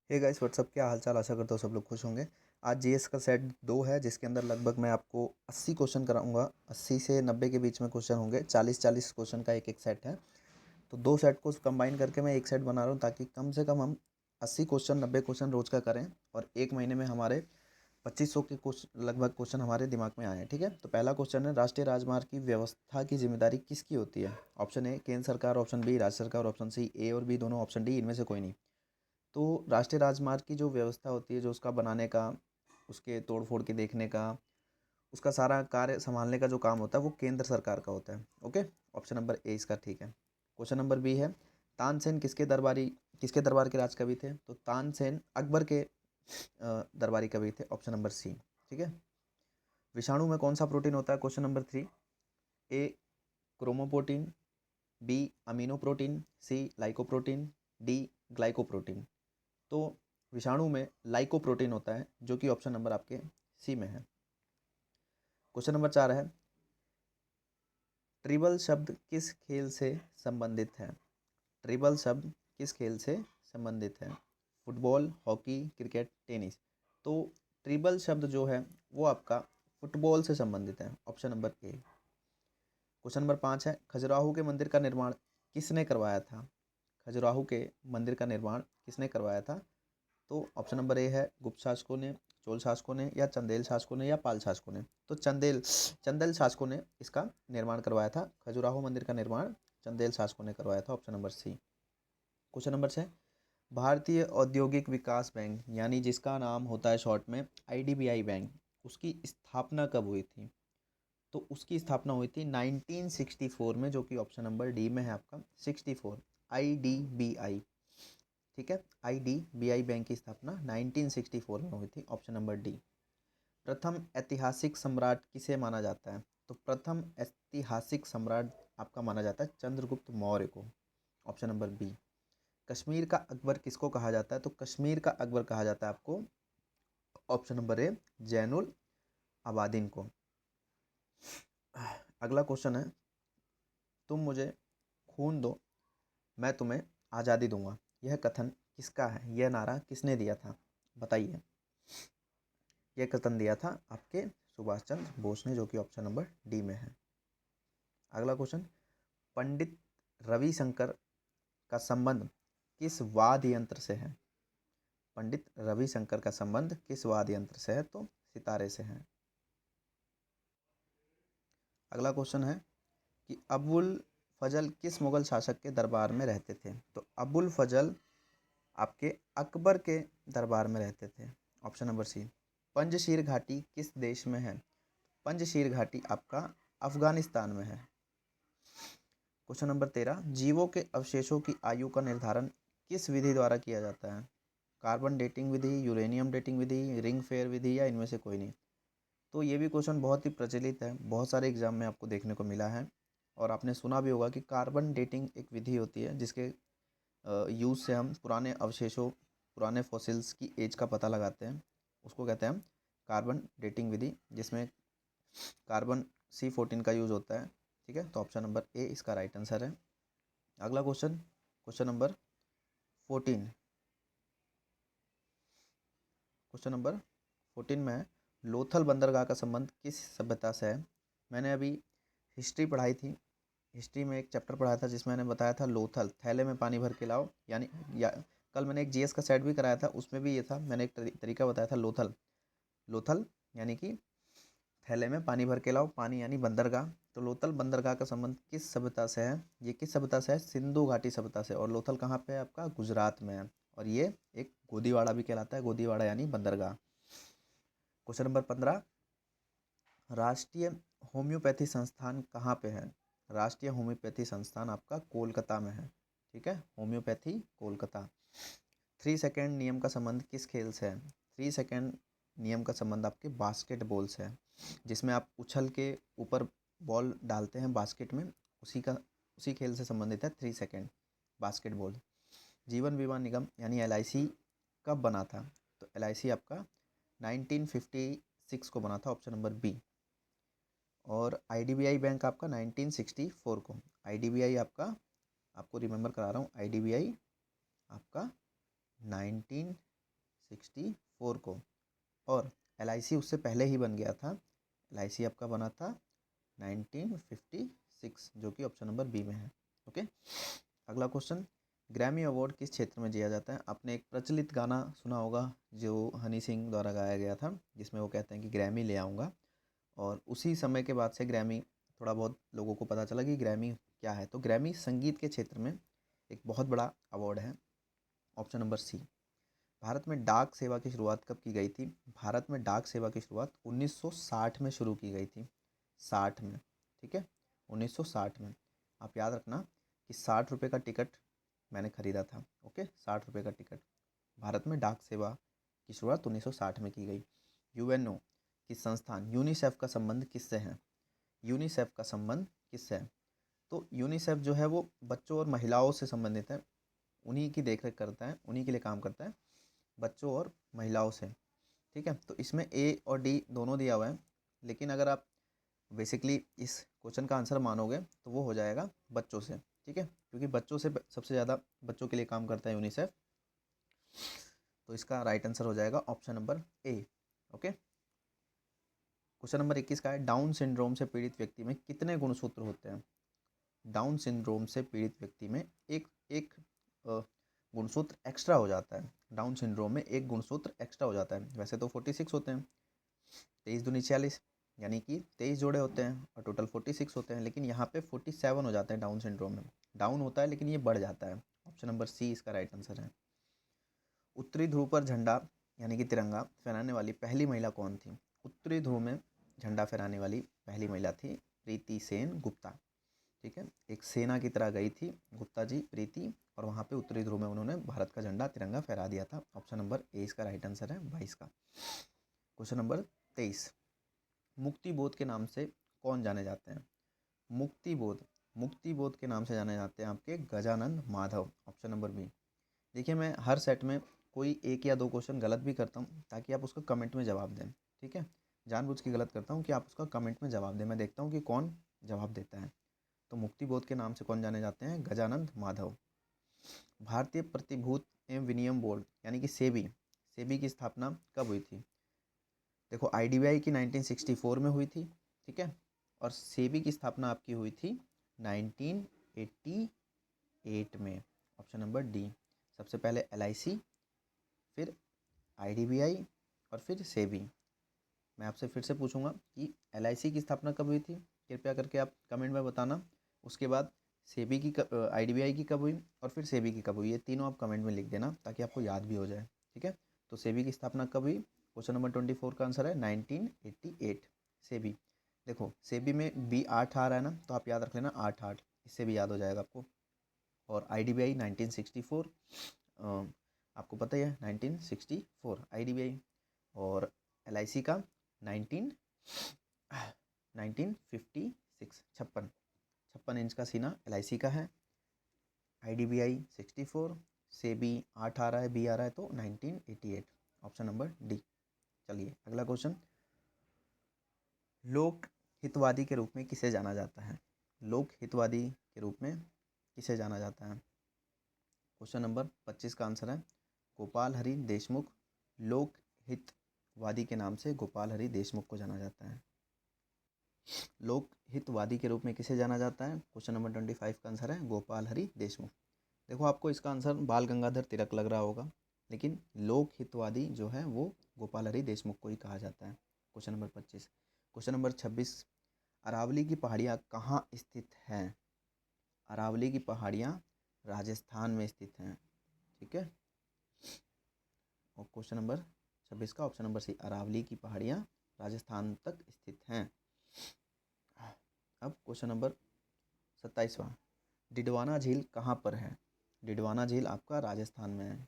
Hey guys what's up, क्या हाल चाल। आशा करता हूँ सब लोग खुश होंगे। आज जीएस का सेट 2 है जिसके अंदर लगभग मैं आपको 80 क्वेश्चन कराऊंगा। 80 से 90 के बीच में क्वेश्चन होंगे। 40-40 क्वेश्चन का एक एक सेट है। तो दो सेट को कंबाइन करके मैं एक सेट बना रहा हूँ ताकि कम से कम हम 80 क्वेश्चन 90 क्वेश्चन रोज का करें और एक महीने में हमारे 2500 के क्वेश्चन लगभग क्वेश्चन हमारे दिमाग में आए हैं। ठीक है, तो पहला क्वेश्चन है, राष्ट्रीय राजमार्ग की व्यवस्था की जिम्मेदारी किसकी होती है? ऑप्शन ए केंद्र सरकार, ऑप्शन बी राज्य सरकार, ऑप्शन सी ए और बी दोनों, ऑप्शन डी इनमें से कोई नहीं। तो राष्ट्रीय राजमार्ग की जो व्यवस्था होती है, जो उसका बनाने का, उसके तोड़ फोड़ के देखने का, उसका सारा कार्य संभालने का जो काम होता है वो केंद्र सरकार का होता है। ओके, ऑप्शन नंबर ए इसका ठीक है। क्वेश्चन नंबर बी है, तानसेन किसके दरबार के राजकवि थे? तो तानसेन अकबर के दरबारी कवि थे। Option number C. ठीक है। विषाणु में कौन सा प्रोटीन होता है? Question number 3। A chromoprotein, B amino protein, C lycoprotein, D glycoprotein. तो विषाणु में लाइकोप्रोटीन होता है जो कि ऑप्शन नंबर आपके सी में है। क्वेश्चन नंबर 4 है, ट्रिबल शब्द किस खेल से संबंधित है? ट्रिबल शब्द किस खेल से संबंधित है? Football, hockey, cricket, tennis. तो ट्रिबल शब्द जो है वो आपका फुटबॉल से संबंधित है। Option number A. Question number 5 है, खजुराहो के मंदिर का निर्माण किसने करवाया था? खजुराहो के मंदिर का निर्माण किसने करवाया था? तो ऑप्शन नंबर ए है, गुप्त शासकों ने, चोल शासकों ने, या चंदेल शासकों ने, या पाल शासकों ने। तो चंदेल शासकों ने इसका निर्माण करवाया था। खजुराहो मंदिर का निर्माण चंदेल शासकों ने करवाया था। Option number C. Question number 6, भारतीय औद्योगिक विकास बैंक यानी जिसका नाम होता है शॉर्ट में आईडीबीआई बैंक, उसकी स्थापना कब हुई थी? तो उसकी स्थापना हुई थी 1964 में, जो कि ऑप्शन नंबर डी में है आपका 64। आईडीबीआई। ठीक है, आईडीबीआई बैंक की स्थापना 1964 में हुई थी। Option number D. प्रथम ऐतिहासिक सम्राट किसे माना जाता है? तो प्रथम ऐतिहासिक सम्राट आपका माना जाता है चंद्रगुप्त मौर्य को। Option number B. कश्मीर का अकबर किसको कहा जाता है? तो कश्मीर का अकबर कहा जाता है आपको, ऑप्शन नंबर ए, जैनुल आबादीन को। अगला क्वेश्चन है, तुम मुझे खून दो मैं तुम्हें आज़ादी दूंगा, यह कथन किसका है? यह नारा किसने दिया था? बताइए। यह कथन दिया था आपके सुभाष चंद्र बोस ने, जो कि ऑप्शन नंबर डी में है। अगला क्वेश्चन, पंडित रविशंकर का संबंध किस वाद्य यंत्र से है? पंडित रविशंकर का संबंध किस वाद्य यंत्र से है? तो सितारे से है। अगला क्वेश्चन है कि अबुल फजल किस मुगल शासक के दरबार में रहते थे? तो अबुल फजल आपके अकबर के दरबार में रहते थे। ऑप्शन नंबर सी। पंजशीर घाटी किस देश में है? पंजशीर घाटी आपका अफगानिस्तान में है। क्वेश्चन नंबर 13, जीवों के अवशेषों की आयु का निर्धारण किस विधि द्वारा किया जाता है? कार्बन डेटिंग विधि, यूरेनियम डेटिंग विधि, रिंग फेयर विधि, या इनमें से कोई नहीं। तो ये भी क्वेश्चन बहुत ही प्रचलित है, बहुत सारे एग्जाम में आपको देखने को मिला है और आपने सुना भी होगा कि कार्बन डेटिंग एक विधि होती है जिसके यूज़ से हम पुराने अवशेषों, पुराने फॉसिल्स की एज का पता लगाते हैं। उसको कहते हैं हम कार्बन डेटिंग विधि, जिसमें कार्बन C14 का यूज़ होता है। ठीक है, तो ऑप्शन नंबर ए इसका राइट आंसर है। अगला question, question number 14। Question number 14 में है, लोथल बंदरगाह का संबंध किस सभ्यता से है? मैंने अभी हिस्ट्री पढ़ाई थी। हिस्ट्री में एक चैप्टर पढ़ाया था जिसमें मैंने बताया था लोथल, थैले में पानी भर के लाओ, यानी या कल मैंने एक जीएस का सेट भी कराया था, उसमें भी ये था। मैंने एक तरीका बताया था लोथल। लोथल यानी कि थैले में पानी भर के लाओ, पानी यानी बंदरगाह। तो लोथल बंदरगाह का संबंध किस सभ्यता से है? ये किस सभ्यता से है? सिंधु घाटी सभ्यता से। और लोथल कहाँ पे है? आपका गुजरात में है। और ये एक गोदीवाड़ा भी कहलाता है, गोदीवाड़ा यानी बंदरगाह। क्वेश्चन नंबर 15, राष्ट्रीय होम्योपैथी संस्थान कहाँ पे है? राष्ट्रीय होम्योपैथी संस्थान आपका कोलकाता में है। ठीक है, होम्योपैथी कोलकाता। 3 सेकेंड नियम का संबंध किस खेल से है? 3 सेकेंड नियम का संबंध आपके बास्केटबॉल से है, जिसमें आप उछल के ऊपर बॉल डालते हैं बास्केट में, उसी खेल से संबंधित है 3 सेकेंड बास्केटबॉल। जीवन बीमा निगम यानी एलआईसी कब बना था? तो एलआईसी आपका 1956 को बना था। Option number B. और आईडीबीआई बैंक आपका 1964 को। आईडीबीआई आपको रिमेंबर करा रहा हूँ, आईडीबीआई आपका 19 1964 को, और LIC उससे पहले ही बन गया था। LIC आपका बना था 1956, जो कि ऑप्शन नंबर बी में है। ओके, अगला क्वेश्चन, ग्रैमी अवार्ड किस क्षेत्र में दिया जाता है? आपने एक प्रचलित गाना सुना होगा जो हनी सिंह द्वारा गाया गया था, जिसमें वो कहते हैं कि ग्रैमी ले आऊँगा, और उसी समय के बाद से ग्रैमी, थोड़ा बहुत लोगों को पता चला कि ग्रैमी क्या है। तो ग्रैमी संगीत के क्षेत्र में एक बहुत बड़ा अवार्ड है। ऑप्शन नंबर सी। भारत में डाक सेवा की शुरुआत कब की गई थी? भारत में डाक सेवा की शुरुआत 1960 में शुरू की गई थी। 60 में, ठीक है, 1960 में। आप याद रखना कि 60 रुपये का टिकट मैंने खरीदा था। ओके, 60 रुपये का टिकट। भारत में डाक सेवा की शुरुआत 1960 में की गई। यूएनओ की संस्थान यूनिसेफ का संबंध किससे है? यूनिसेफ का संबंध किससे है? तो यूनिसेफ जो है वो बच्चों और महिलाओं से संबंधित है, उन्हीं की देखरेख करता है, उन्हीं के लिए काम करता है, बच्चों और महिलाओं से। ठीक है, तो इसमें ए और डी दोनों दिया हुआ है, लेकिन अगर आप बेसिकली इस क्वेश्चन का आंसर मानोगे तो वो हो जाएगा बच्चों से। ठीक है, क्योंकि बच्चों से सबसे ज़्यादा बच्चों के लिए काम करता है यूनिसेफ। तो इसका राइट आंसर हो जाएगा option number A. Okay, question number 21 का है, डाउन सिंड्रोम से पीड़ित व्यक्ति में कितने गुणसूत्र होते हैं? डाउन सिंड्रोम से पीड़ित व्यक्ति में एक एक गुणसूत्र एक्स्ट्रा हो जाता है। डाउन सिंड्रोम में एक गुणसूत्र एक्स्ट्रा हो जाता है। वैसे तो 46 होते हैं, 23 दूनी 46, यानी कि 23 जोड़े होते हैं और टोटल 46 होते हैं, लेकिन यहाँ पे 47 हो जाते हैं डाउन सिंड्रोम में। डाउन होता है लेकिन ये बढ़ जाता है। ऑप्शन नंबर सी इसका राइट आंसर है। उत्तरी ध्रुव पर झंडा यानी कि तिरंगा फहराने वाली पहली महिला कौन थी? उत्तरी ध्रुव में झंडा फहराने वाली पहली महिला थी प्रीति सेन गुप्ता। ठीक है, एक सेना की तरह गई थी गुप्ता जी प्रीति, और वहाँ पे उत्तरी ध्रुव में उन्होंने भारत का झंडा तिरंगा फहरा दिया था। ऑप्शन नंबर ए इसका राइट आंसर है 22 का। क्वेश्चन नंबर 23, मुक्ति बोध के नाम से कौन जाने जाते हैं? मुक्ति बोध के नाम से जाने जाते हैं आपके Gajanan Madhav. Option number B. देखिए, मैं हर सेट में कोई एक या दो क्वेश्चन गलत भी करता हूँ ताकि आप उसका कमेंट में जवाब दें। ठीक है, जानबूझ के गलत करता हूँ कि आप उसका कमेंट में जवाब दें, मैं देखता हूँ कि कौन जवाब देता है। तो मुक्ति बोध के नाम से कौन जाने जाते हैं? गजानंद माधव। भारतीय प्रतिभूत एवं विनिमय बोर्ड यानी कि सेबी, सेबी की स्थापना कब हुई थी? देखो, IDBI की 1964 में हुई थी। ठीक है, और सेबी की स्थापना आपकी हुई थी 1988 में। Option number D. सबसे पहले LIC, फिर IDBI और फिर सेबी। मैं आपसे फिर से पूछूंगा कि LIC की स्थापना कब हुई थी, कृपया करके आप कमेंट में बताना। उसके बाद सेबी की IDBI की कब हुई और फिर सेबी की कब हुई, ये तीनों आप कमेंट में लिख देना ताकि आपको याद भी हो जाए। ठीक है, तो सेबी की स्थापना कब हुई? क्वेश्चन नंबर 24 का आंसर है 1988 सेबी। देखो, सेबी में बी 8 आ रहा है ना, तो आप याद रख लेना 8 इससे भी याद हो जाएगा आपको। और IDBI 1964, आपको पता ही है 1964 IDBI, और LIC का 1956 56 इंच का सीना LIC का है। IDBI 64, सेबी 8 आ रहा है, बी आ रहा है, तो 1988। Option number D. चलिए अगला क्वेश्चन, लोक हितवादी के रूप में किसे जाना जाता है? लोक हितवादी के रूप में किसे जाना जाता है? क्वेश्चन नंबर 25 का आंसर है गोपाल हरि देशमुख। लोक हितवादी के नाम से गोपाल हरि देशमुख को जाना जाता है। लोक हितवादी के रूप में किसे जाना जाता है? क्वेश्चन नंबर 25 का आंसर है गोपाल हरि देशमुख। देखो, आपको इसका आंसर बाल गंगाधर तिलक लग रहा होगा, लेकिन लोक हितवादी जो है वो गोपाल हरि देशमुख को ही कहा जाता है। Question number 25। Question number 26, Aravalli की पहाड़ियाँ कहाँ स्थित हैं? अरावली की पहाड़ियाँ राजस्थान में स्थित हैं। ठीक है, और क्वेश्चन नंबर 26 का ऑप्शन नंबर सी, अरावली की पहाड़ियाँ राजस्थान तक स्थित हैं। अब क्वेश्चन नंबर 27वां, डिडवाना झील कहाँ पर है? डिडवाना झील आपका राजस्थान में है,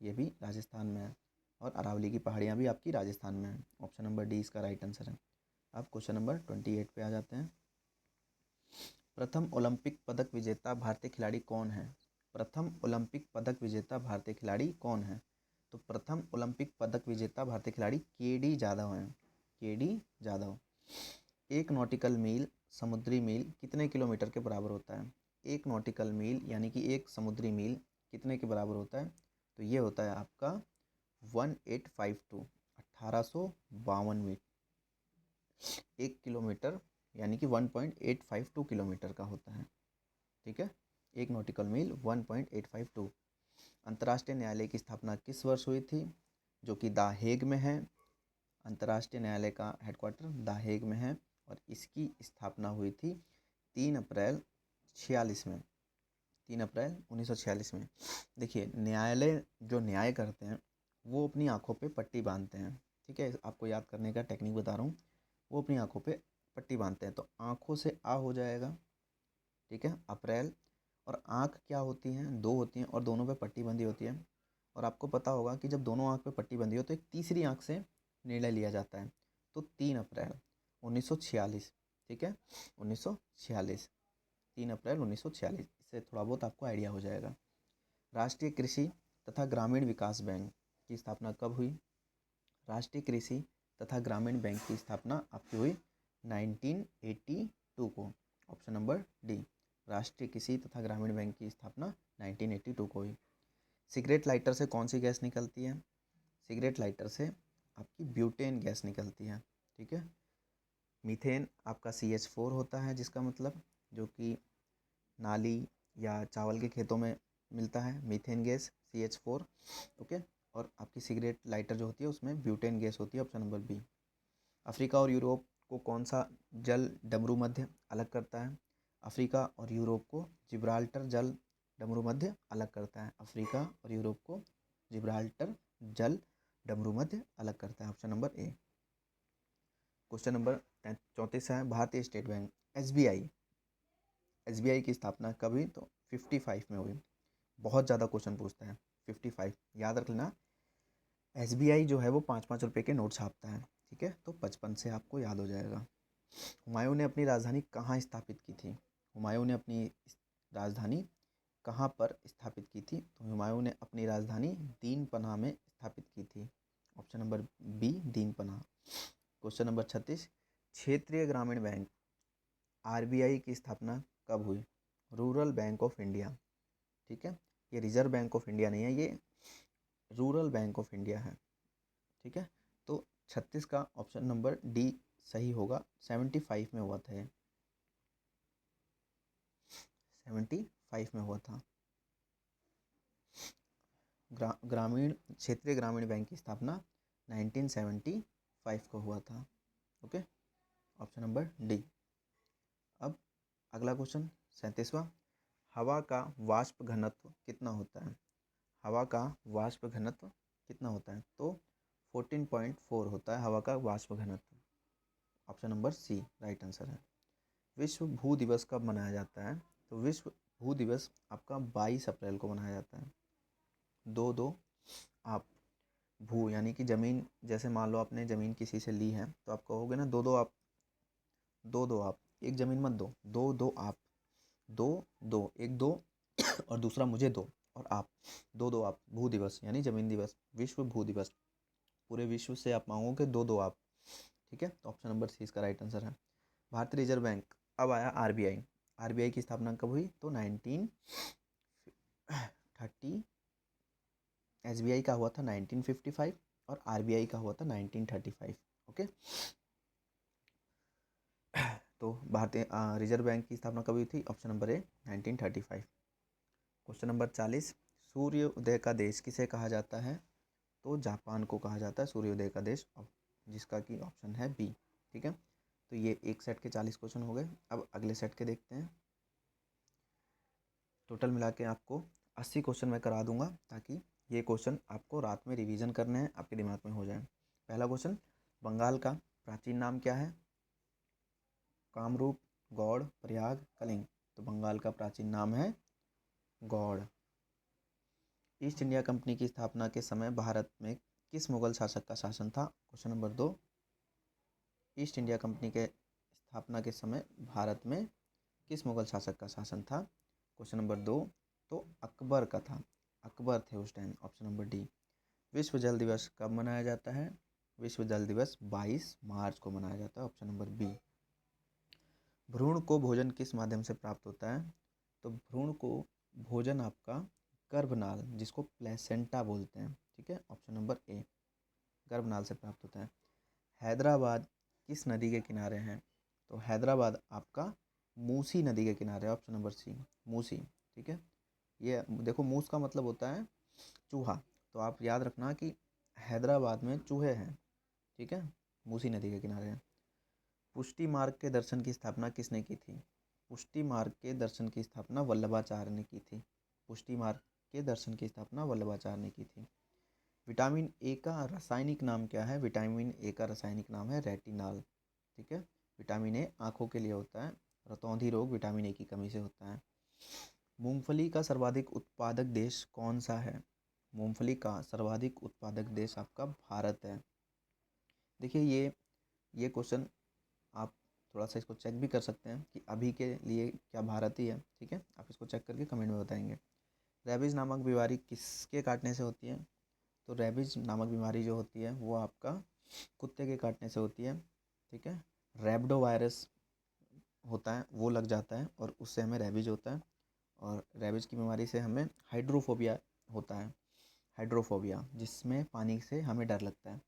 ये भी राजस्थान में है, और अरावली की पहाड़ियाँ भी आपकी राजस्थान में है। ऑप्शन नंबर डी इसका राइट आंसर है। अब क्वेश्चन नंबर 28 पे आ जाते हैं। प्रथम ओलंपिक पदक विजेता भारतीय खिलाड़ी कौन है? प्रथम ओलंपिक पदक विजेता भारतीय खिलाड़ी कौन है? तो प्रथम ओलंपिक पदक विजेता भारतीय खिलाड़ी KD जाधव हैं। KD जाधव। एक नॉटिकल मील समुद्री मील कितने किलोमीटर के बराबर होता है? एक नॉटिकल मील यानी कि एक समुद्री मील कितने के बराबर होता है? तो ये होता है आपका 1852, 1852 1 किलोमीटर यानी कि 1.852 किलोमीटर का होता है। ठीक है, एक नॉटिकल मील 1.852। अंतर्राष्ट्रीय न्यायालय की स्थापना किस वर्ष हुई थी? जो कि द हेग में है। अंतर्राष्ट्रीय न्यायालय का हेडक्वार्टर द हेग में है और इसकी स्थापना हुई थी 3 अप्रैल 46 में, 3 अप्रैल 1946 में। देखिए, न्यायालय जो न्याय करते हैं वो अपनी आंखों पे पट्टी बांधते हैं। ठीक है, आपको याद करने का टेक्निक बता रहा हूँ। वो अपनी आंखों पे पट्टी बांधते हैं, तो आंखों से आ हो जाएगा। ठीक है, अप्रैल। और आँख क्या होती हैं? 2 होती हैं और दोनों पे पट्टी बंधी होती है। और आपको पता होगा कि जब दोनों आँख पे पट्टी बंधी हो तो एक तीसरी आँख से निर्णय लिया जाता है। तो 3 अप्रैल 1946। ठीक है, 1946, 3 अप्रैल 1946। इससे थोड़ा बहुत आपको आइडिया हो जाएगा। राष्ट्रीय कृषि तथा ग्रामीण विकास बैंक की स्थापना कब हुई? राष्ट्रीय कृषि तथा ग्रामीण बैंक की स्थापना आपकी हुई 1982 को। ऑप्शन नंबर डी, राष्ट्रीय कृषि तथा ग्रामीण बैंक की स्थापना 1982 को हुई। सिगरेट लाइटर से कौन सी गैस निकलती है? सिगरेट लाइटर से आपकी ब्यूटेन गैस निकलती है। ठीक है, मीथेन आपका CH4 होता है, जिसका मतलब जो कि नाली या चावल के खेतों में मिलता है, मीथेन गैस CH4। ओके, और आपकी सिगरेट लाइटर जो होती है उसमें ब्यूटेन गैस होती है। Option number B. अफ्रीका और यूरोप को कौन सा जल डमरू मध्य अलग करता है? अफ्रीका और यूरोप को जिब्राल्टर जल डमरू मध्य अलग करता है। अफ्रीका और यूरोप को जिब्राल्टर जल डमरू मध्य अलग करता है। Option number A. Question number 34 है, भारतीय स्टेट बैंक SBI की स्थापना कब हुई? तो 55 में हुई। बहुत ज़्यादा क्वेश्चन पूछता है। 55 याद रख लेना। SBI जो है वो 5-5 रुपये के नोट छापता है। ठीक है, तो 55 से आपको याद हो जाएगा। हुमायूं ने अपनी राजधानी कहाँ स्थापित की थी? हुमायूं ने अपनी राजधानी कहाँ पर स्थापित की थी? तो हुमायूं ने अपनी राजधानी दीन पनाह में स्थापित की थी। ऑप्शन नंबर बी, दीन पनाह। क्वेश्चन नंबर 36, क्षेत्रीय ग्रामीण बैंक RBI की स्थापना कब हुई? Rural bank of India. ठीक है, ये रिजर्व बैंक ऑफ इंडिया नहीं है, ये रूरल बैंक ऑफ इंडिया है। ठीक है, तो 36 का ऑप्शन नंबर डी सही होगा। 75 में हुआ था ये, 75 में हुआ था। ग्रामीण क्षेत्रीय ग्रामीण बैंक की स्थापना 1975 को हुआ था। Okay, option number D. अब अगला क्वेश्चन 37वां, हवा का वाष्प घनत्व कितना होता है? हवा का वाष्प घनत्व कितना होता है? तो 14.4 होता है हवा का वाष्प घनत्व। Option number C right answer है। विश्व भू दिवस कब मनाया जाता है? तो विश्व भू दिवस आपका 22 अप्रैल को मनाया जाता है। 2-2 आप भू यानी कि ज़मीन, जैसे मान लो आपने ज़मीन किसी से ली है तो आप कहोगे ना 2-2 आप, 2-2 आप, एक ज़मीन मत दो, 2-2 आप, 2-2, एक दो और दूसरा मुझे दो और आप, 2-2 आप। भू दिवस यानी ज़मीन दिवस, विश्व भू दिवस। पूरे विश्व से आप मांगोगे 2-2 आप। ठीक है, तो ऑप्शन नंबर सी इसका राइट आंसर है। भारतीय रिजर्व बैंक, अब आया RBI की स्थापना कब हुई? तो 1930। SBI का हुआ था 1955 और RBI का हुआ था 1935। ओके, तो भारतीय रिजर्व बैंक की स्थापना कब हुई थी? Option number A 1935। Question number 40, सूर्य उदय का देश किसे कहा जाता है? तो जापान को कहा जाता है सूर्योदय का देश, जिसका कि ऑप्शन है बी। ठीक है, तो ये एक सेट के 40 क्वेश्चन हो गए। अब अगले सेट के देखते हैं। टोटल मिला के आपको 80 क्वेश्चन मैं करा दूंगा, ताकि ये क्वेश्चन आपको रात में रिवीजन करने हैं, आपके दिमाग में हो जाए। पहला क्वेश्चन, बंगाल का प्राचीन नाम क्या है? कामरूप, गौड़, प्रयाग, कलिंग। तो बंगाल का प्राचीन नाम है गौड़। ईस्ट इंडिया कंपनी की स्थापना के समय भारत में किस मुगल शासक का शासन था? Question number 2, east India company के स्थापना के समय भारत में किस मुगल शासक का शासन था? क्वेश्चन नंबर 2, तो अकबर का था, अकबर थे उस टाइम। Option number D. विश्व जल दिवस कब मनाया जाता है? विश्व जल दिवस 22 मार्च को मनाया जाता है। Option number B. भ्रूण को भोजन किस माध्यम से प्राप्त होता है? तो भ्रूण को भोजन आपका गर्भनाल, जिसको प्लेसेंटा बोलते हैं। ठीक है, ऑप्शन नंबर ए, गर्भनाल से प्राप्त होता है। हैदराबाद किस नदी के किनारे हैं? तो हैदराबाद आपका मूसी नदी के किनारे, ऑप्शन नंबर सी, मूसी। ठीक है, ये देखो मूस का मतलब होता है चूहा, तो आप याद रखना कि हैदराबाद में चूहे हैं। ठीक है, मूसी नदी के किनारे हैं। पुष्टि मार्ग के दर्शन की स्थापना किसने की थी? पुष्टि मार्ग के दर्शन की स्थापना वल्लभाचार्य ने की थी। पुष्टि मार्ग के दर्शन की स्थापना वल्लभाचार्य ने की थी। विटामिन ए का रासायनिक नाम क्या है? विटामिन ए का रासायनिक नाम है रेटिनॉल। ठीक है, विटामिन ए आँखों के लिए होता है। रतौंधी रोग विटामिन ए की कमी से होता है। मूंगफली का सर्वाधिक उत्पादक देश कौन सा है? मूंगफली का सर्वाधिक उत्पादक देश आपका भारत है। देखिए ये क्वेश्चन आप थोड़ा सा इसको चेक भी कर सकते हैं कि अभी के लिए क्या भारत ही है। ठीक है, आप इसको चेक करके कमेंट में बताएंगे। रेबीज नामक बीमारी किसके काटने से होती है? तो रेबीज नामक बीमारी जो होती है वो आपका कुत्ते के काटने से होती है। ठीक है, रैबिडो वायरस होता है वो लग जाता है और उससे हमें रेबीज होता है। और रेबीज की बीमारी से हमें हाइड्रोफोबिया होता है, हाइड्रोफोबिया, जिसमें पानी से हमें डर लगता है।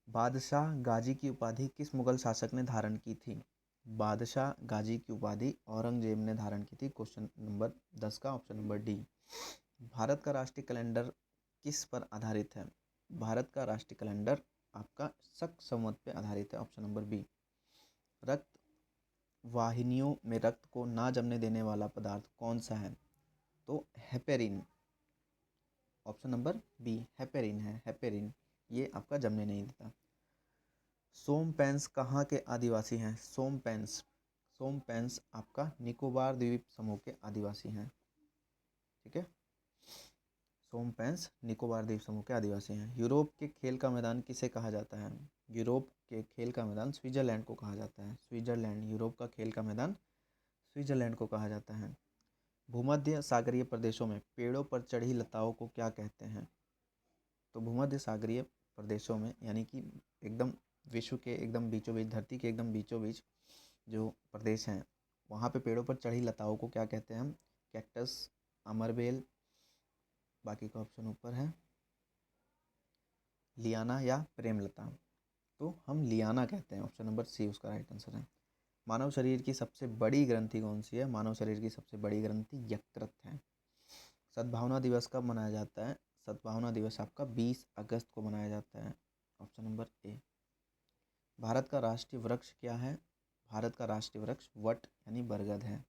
बादशाह गाजी की उपाधि किस मुगल शासक ने धारण की थी? बादशाह गाजी की उपाधि औरंगजेब ने धारण की थी। क्वेश्चन नंबर 10 का ऑप्शन नंबर डी। भारत का राष्ट्रीय कैलेंडर किस पर आधारित है? भारत का राष्ट्रीय कैलेंडर आपका शक संवत पे आधारित है। Option number B. रक्त वाहिनियों में रक्त को ना जमने देने वाला पदार्थ कौन सा है? तो heparin, option number B, heparin है, हेपेरिन। ये आपका जमने नहीं देता। सोमपेंस कहाँ के आदिवासी हैं? सोमपेंस, सोमपेंस आपका निकोबार द्वीप समूह के आदिवासी हैं। ठीक है, सोमपेंस निकोबार द्वीप समूह के आदिवासी हैं। यूरोप के खेल का मैदान किसे कहा जाता है? यूरोप के खेल का मैदान स्विट्जरलैंड को कहा जाता है। स्विट्जरलैंड, यूरोप का खेल का मैदान स्विट्जरलैंड को कहा जाता है। भूमध्य सागरीय प्रदेशों में पेड़ों पर चढ़ी लताओं को क्या कहते हैं? तो भूमध्य सागरीय प्रदेशों में यानी कि एकदम विश्व के एकदम बीचों बीच, धरती के एकदम बीचों बीच जो प्रदेश हैं वहाँ पे पेड़ों पर चढ़ी लताओं को क्या कहते हैं हम? कैक्टस, अमरबेल, बाकी का ऑप्शन ऊपर है, लियाना या प्रेमलता। तो हम लियाना कहते हैं, ऑप्शन नंबर सी उसका राइट आंसर है। मानव शरीर की सबसे बड़ी ग्रंथि कौन सी है? मानव शरीर की सबसे बड़ी ग्रंथि यकृत है। सद्भावना दिवस कब मनाया जाता है? सद्भावना दिवस आपका 20 अगस्त को मनाया जाता है। Option number A. भारत का राष्ट्रीय वृक्ष क्या है? भारत का राष्ट्रीय वृक्ष वट यानी बरगद है।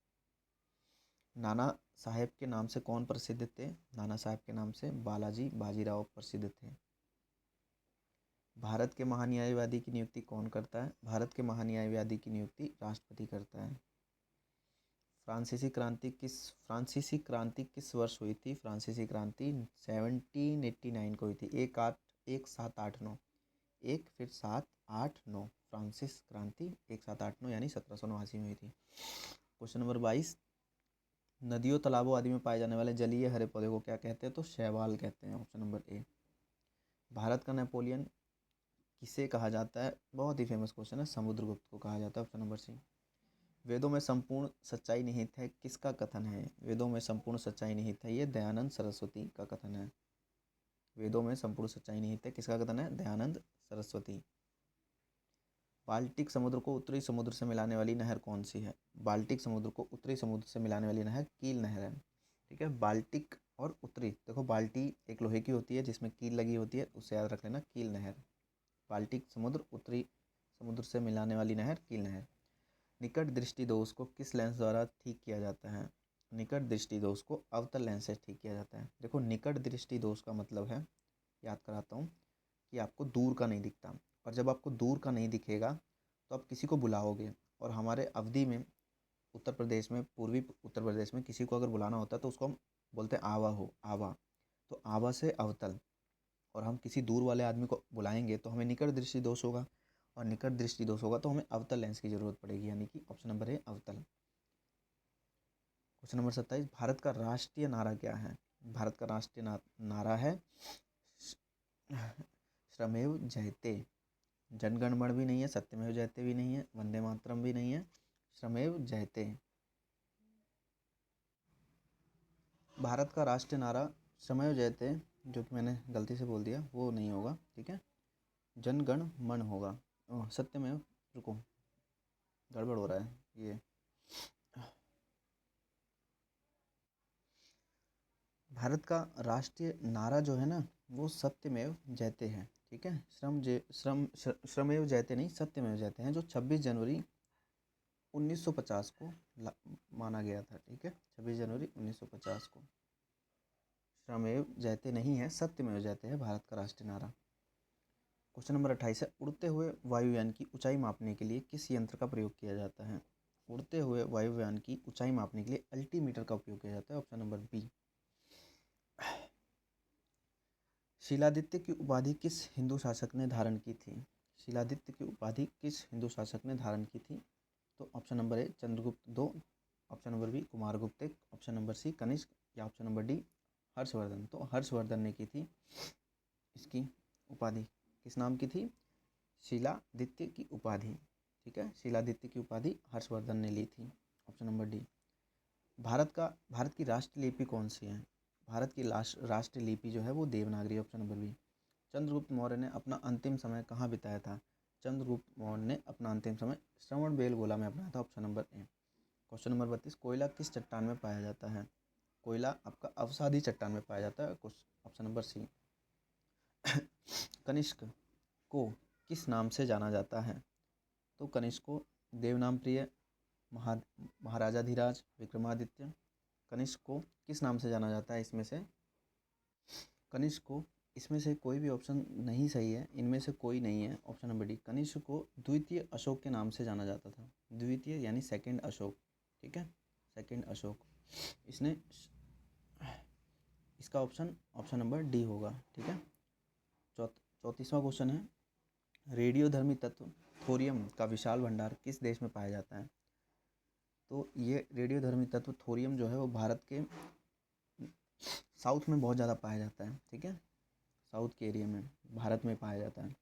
नाना साहेब के नाम से कौन प्रसिद्ध थे? नाना साहेब के नाम से बालाजी बाजीराव प्रसिद्ध थे। भारत के महान्यायवादी की नियुक्ति कौन करता है? भारत के महान्यायवादी की नियुक्ति राष्ट्रपति करता है। फ्रांसीसी क्रांति किस वर्ष हुई थी? फ्रांसीसी क्रांति 1789 को हुई थी। 1789, एक फिर 789, फ्रांसिस क्रांति 1789 यानी 1789 में हुई थी। क्वेश्चन नंबर 22, नदियों तालाबों आदि में पाए जाने वाले जलीय हरे पौधे को क्या कहते हैं? तो शैवाल कहते हैं। Option number A. भारत का नेपोलियन किसे कहा जाता है? बहुत ही फेमस क्वेश्चन है, समुद्रगुप्त को कहा जाता है। Option number C. वेदों में संपूर्ण सच्चाई निहित है किसका कथन है? वेदों में संपूर्ण सच्चाई निहित है, ये दयानंद सरस्वती का कथन है। वेदों में संपूर्ण सच्चाई निहित है, किसका कथन है? दयानंद सरस्वती। बाल्टिक समुद्र को उत्तरी समुद्र से मिलाने वाली नहर कौन सी है? बाल्टिक समुद्र को उत्तरी समुद्र से मिलाने वाली नहर कील नहर है। ठीक है, बाल्टिक और उत्तरी, देखो बाल्टी एक लोहे की होती है जिसमें कील लगी होती है, उससे याद रख लेना, कील नहर। बाल्टिक समुद्र, उत्तरी समुद्र से मिलाने वाली नहर कील नहर। निकट दृष्टि दोष को किस लेंस द्वारा ठीक किया जाता है? निकट दृष्टि दोष को अवतल लेंस से ठीक किया जाता है। देखो निकट दृष्टि दोष का मतलब है, याद कराता हूँ, कि आपको दूर का नहीं दिखता, और जब आपको दूर का नहीं दिखेगा तो आप किसी को बुलाओगे। और हमारे अवधि में उत्तर प्रदेश में, पूर्वी उत्तर प्रदेश में किसी को अगर बुलाना होता है तो उसको हम बोलते हैं आवा हो, आवा। तो आवा से अवतल, और हम किसी दूर वाले आदमी को बुलाएंगे तो हमें निकट दृष्टि दोष होगा, और निकट दृष्टि दोष होगा तो हमें अवतल लेंस की जरूरत पड़ेगी, यानी कि ऑप्शन नंबर है अवतल। क्वेश्चन नंबर 27, भारत का राष्ट्रीय नारा क्या है? भारत का राष्ट्रीय नारा है श्रमेव जयते। जनगण मण भी नहीं है, सत्यमेव जयते भी नहीं है, वंदे मातरम भी नहीं है, श्रमेव जयते। भारत का राष्ट्रीय नारा श्रमेव जयते जो कि मैंने गलती से बोल दिया वो नहीं होगा, ठीक है, जन गण मन होगा। सत्यमेव, रुको गड़बड़ हो रहा है ये। भारत का राष्ट्रीय नारा जो है ना वो सत्यमेव जयते है, ठीक है। श्रमेव जयते नहीं, सत्यमेव जयते हैं, जो 26 जनवरी 1950 को माना गया था, ठीक है, 26 जनवरी 1950 को। श्रमेव जयते नहीं है, सत्यमेव जयते है भारत का राष्ट्रीय नारा। क्वेश्चन नंबर 28 है, उड़ते हुए वायुयान की ऊंचाई मापने के लिए किस यंत्र का प्रयोग किया जाता है? उड़ते हुए वायुयान की ऊंचाई मापने के लिए अल्टीमीटर का उपयोग किया जाता है, ऑप्शन नंबर बी। शिलादित्य की उपाधि किस हिंदू शासक ने धारण की थी? शिलादित्य की उपाधि किस हिंदू शासक ने धारण की थी? तो ऑप्शन नंबर ए चंद्रगुप्त दो, ऑप्शन नंबर बी कुमारगुप्त एक, ऑप्शन नंबर सी कनिष्क, या ऑप्शन नंबर डी हर्षवर्धन। तो हर्षवर्धन ने की थी इसकी उपाधि। किस नाम की थी? शिलादित्य की उपाधि, ठीक है, शिलादित्य की उपाधि हर्षवर्धन ने ली थी, ऑप्शन नंबर डी। भारत की राष्ट्रीय लिपि कौन सी है? भारत की राष्ट्रीय लिपि जो है वो Devanagari, option number B. Chandragupta Maurya ने अपना अंतिम समय कहाँ बिताया था? चंद्रगुप्त मौर्य ने अपना अंतिम समय श्रवण बेलगोला में अपनाया था, option number A. Question number 32, कोयला किस चट्टान में पाया जाता है? कोयला आपका अवसादी चट्टान में पाया जाता है, ऑप्शन नंबर सी। कनिष्क को किस नाम से जाना जाता है? तो कनिष्क को देवनाम प्रिय, महाराजाधिराज, विक्रमादित्य। कनिष्क को किस नाम से जाना जाता है इसमें से? कनिष्क को इसमें से कोई भी ऑप्शन नहीं सही है, इनमें से कोई नहीं है, ऑप्शन नंबर डी। कनिष्क को द्वितीय अशोक के नाम से जाना जाता था, द्वितीय यानी सेकंड अशोक, ठीक है, सेकंड अशोक। इसने इसका ऑप्शन नंबर डी होगा, ठीक है। 34वां क्वेश्चन है, रेडियोधर्मी तत्व थोरियम का विशाल भंडार किस देश में पाया जाता है? तो ये रेडियोधर्मी तत्व थोरियम जो है वो भारत के साउथ में बहुत ज़्यादा पाया जाता है, ठीक है, साउथ के एरिया में भारत में पाया जाता है।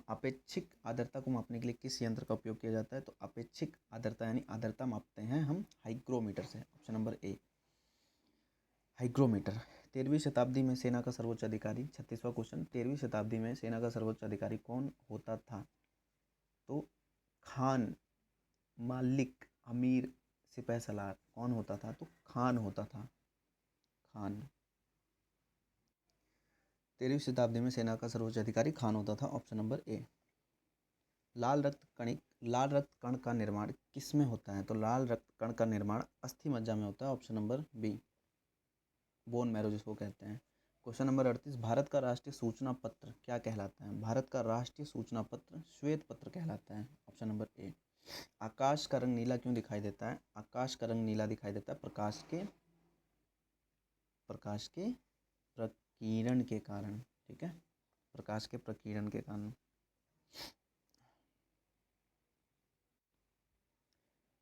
अपेक्षिक आर्द्रता को मापने के लिए किस यंत्र का उपयोग किया जाता है? तो अपेक्षिक आर्द्रता यानी आर्द्रता मापते हैं हम हाइग्रोमीटर से, ऑप्शन नंबर ए हाइग्रोमीटर। 13वीं शताब्दी में सेना का सर्वोच्च अधिकारी, 36वां क्वेश्चन, 13वीं शताब्दी में सेना का सर्वोच्च अधिकारी कौन होता था? तो खान, मालिक, अमीर, सिपह सलार, कौन होता था? तो खान होता था, खान। 13वीं शताब्दी में सेना का सर्वोच्च अधिकारी खान होता था, ऑप्शन नंबर ए। लाल रक्त कण का निर्माण किस में होता है? तो लाल रक्त कण का निर्माण अस्थि मज्जा में होता है, option number B, bone marrow जिसको कहते हैं। क्वेश्चन नंबर 38, भारत का राष्ट्रीय सूचना पत्र क्या कहलाता है? भारत का राष्ट्रीय सूचना पत्र श्वेत पत्र कहलाता है, ऑप्शन नंबर ए। आकाश का रंग नीला क्यों दिखाई देता है? आकाश का रंग नीला दिखाई देता है प्रकाश के प्रकीर्णन के कारण, ठीक है, प्रकाश के प्रकीर्णन के कारण।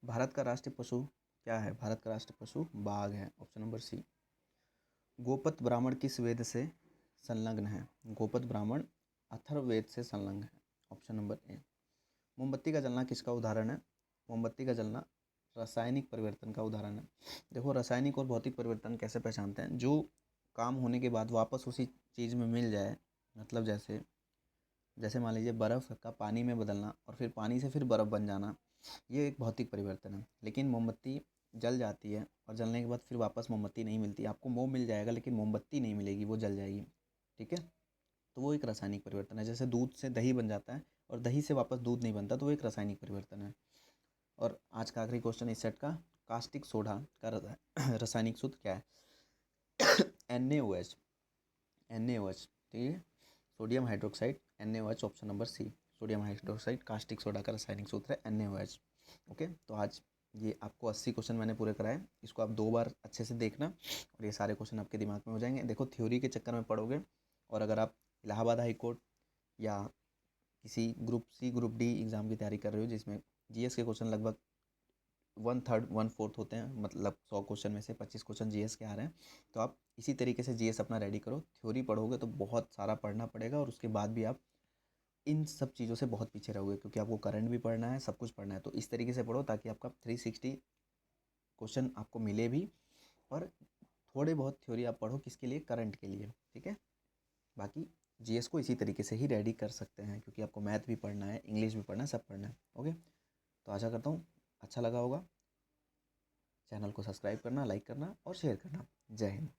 भारत का राष्ट्रीय पशु क्या है? भारत का राष्ट्रीय पशु बाघ है, ऑप्शन नंबर सी। गोपत ब्राह्मण किस वेद से संलग्न है? गोपत ब्राह्मण अथर्ववेद से संलग्न है, ऑप्शन नंबर ए। मोमबत्ती का जलना किसका उदाहरण है? मोमबत्ती का जलना रासायनिक परिवर्तन का उदाहरण है। देखो रासायनिक और भौतिक परिवर्तन कैसे पहचानते हैं? जो काम होने के बाद वापस उसी चीज़ में मिल जाए, मतलब जैसे जैसे मान लीजिए बर्फ़ का पानी में बदलना और फिर पानी से फिर बर्फ़ बन जाना, ये एक भौतिक परिवर्तन है। लेकिन मोमबत्ती जल जाती है और जलने के बाद फिर वापस मोमबत्ती नहीं मिलती, आपको मोम मिल जाएगा लेकिन मोमबत्ती नहीं मिलेगी, वो जल जाएगी, ठीक है। तो वो एक रासायनिक परिवर्तन है। जैसे दूध से दही बन जाता है और दही से वापस दूध नहीं बनता, तो वो एक रासायनिक परिवर्तन है। और आज का आखिरी क्वेश्चन इस सेट का, कास्टिक सोडा का रासायनिक सूत्र क्या है? NaOH, ठीक है, sodium hydroxide, NaOH, option number C, sodium hydroxide caustic soda का रासायनिक सूत्र है NaOH। ओके, तो आज ये आपको 80 क्वेश्चन मैंने पूरे कराए, इसको आप 2 बार अच्छे से देखना और ये सारे क्वेश्चन आपके दिमाग में हो जाएंगे। देखो थ्योरी के चक्कर में पढ़ोगे और अगर आप इलाहाबाद हाई कोर्ट या किसी group C group D exam की तैयारी कर रहे हो जिसमें जीएस के क्वेश्चन लगभग 1/3 1/4 होते हैं, मतलब 100 क्वेश्चन में से 25 क्वेश्चन जीएस के आ रहे हैं, तो आप इसी तरीके से जीएस अपना रेडी करो। थ्योरी पढ़ोगे तो बहुत सारा पढ़ना पड़ेगा और उसके बाद भी आप इन सब चीज़ों से बहुत पीछे रहोगे, क्योंकि आपको करंट भी पढ़ना है, सब कुछ पढ़ना है। तो इस तरीके से पढ़ो ताकि आपका 360 क्वेश्चन आपको मिले भी और थोड़े बहुत थ्योरी आप पढ़ो, किसके लिए, करंट के लिए, ठीक है। बाकी जीएस को इसी तरीके से ही रेडी कर सकते हैं, क्योंकि आपको मैथ भी पढ़ना है, इंग्लिश भी पढ़ना है, सब पढ़ना है। ओके, तो आशा करता हूँ अच्छा लगा होगा। चैनल को सब्सक्राइब करना, लाइक करना और शेयर करना। जय हिंद।